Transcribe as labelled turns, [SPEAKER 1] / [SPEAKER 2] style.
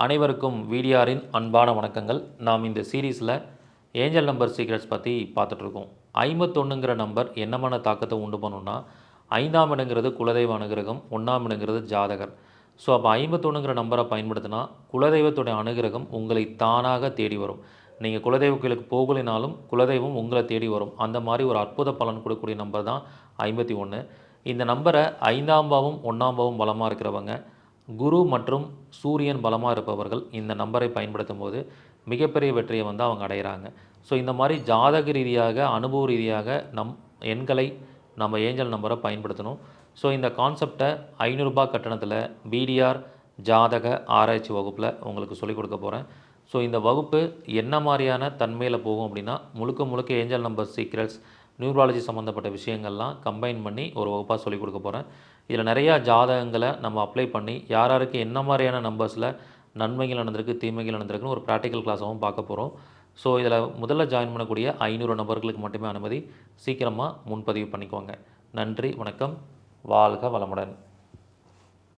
[SPEAKER 1] அனைவருக்கும் விடிஆரின் அன்பான வணக்கங்கள். நாம் இந்த சீரீஸில் ஏஞ்சல் நம்பர் சீக்ரெட்ஸ் பற்றி பார்த்துட்ருக்கோம். 51ங்கிற நம்பர் என்னமான தாக்கத்தை உண்டு பண்ணுன்னா, 5ஆம் இடங்கிறது குலதெய்வ அனுகிரகம், 1ஆம் இடங்கிறது ஜாதகர். ஸோ அப்போ 51ங்கிற நம்பரை பயன்படுத்தினா குலதெய்வத்துடைய அனுகிரகம் உங்களை தானாக தேடி வரும். நீங்கள் குலதெய்வ கோயிலுக்கு போகலினாலும் குலதெய்வம் உங்களை தேடி வரும். அந்த மாதிரி ஒரு அற்புத பலன் கொடுக்கக்கூடிய நம்பர் தான் 51. இந்த நம்பரை 5ஆம் பாவம் 1ஆம் பாவம் பலமாக இருக்கிறவங்க, குரு மற்றும் சூரியன் பலமாக இருப்பவர்கள் இந்த நம்பரை பயன்படுத்தும் போது மிகப்பெரிய வெற்றியை அவங்க அடைகிறாங்க. ஸோ இந்த மாதிரி ஜாதக ரீதியாக அனுபவ ரீதியாக எண்களை நம்ம ஏஞ்சல் நம்பரை பயன்படுத்தணும். ஸோ இந்த கான்செப்டை ரூ. 500 கட்டணத்தில் பிடிஆர் ஜாதக ஆராய்ச்சி வகுப்பில் உங்களுக்கு சொல்லிக் கொடுக்க போகிறேன். ஸோ இந்த வகுப்பு என்ன மாதிரியான தன்மையில் போகும் அப்படின்னா, முழுக்க முழுக்க ஏஞ்சல் நம்பர் சீக்ரெட்ஸ், நியூராலஜி சம்மந்தப்பட்ட விஷயங்கள்லாம் கம்பைன் பண்ணி ஒரு வகுப்பாக சொல்லிக் கொடுக்க போகிறேன். இதில் நிறையா ஜாதகங்களை நம்ம அப்ளை பண்ணி யாருக்கு என்ன மாதிரியான நம்பர்ஸில் நன்மைகள் நடந்திருக்கு, தீமைகள் நடந்திருக்குன்னு ஒரு ப்ராக்டிக்கல் கிளாஸாகவும் பார்க்க போகிறோம். ஸோ இதில் முதல்ல ஜாயின் பண்ணக்கூடிய 500 நபர்களுக்கு மட்டுமே அனுமதி. சீக்கிரமாக முன்பதிவு பண்ணிக்கோங்க. நன்றி, வணக்கம், வாழ்க வளமுடன்.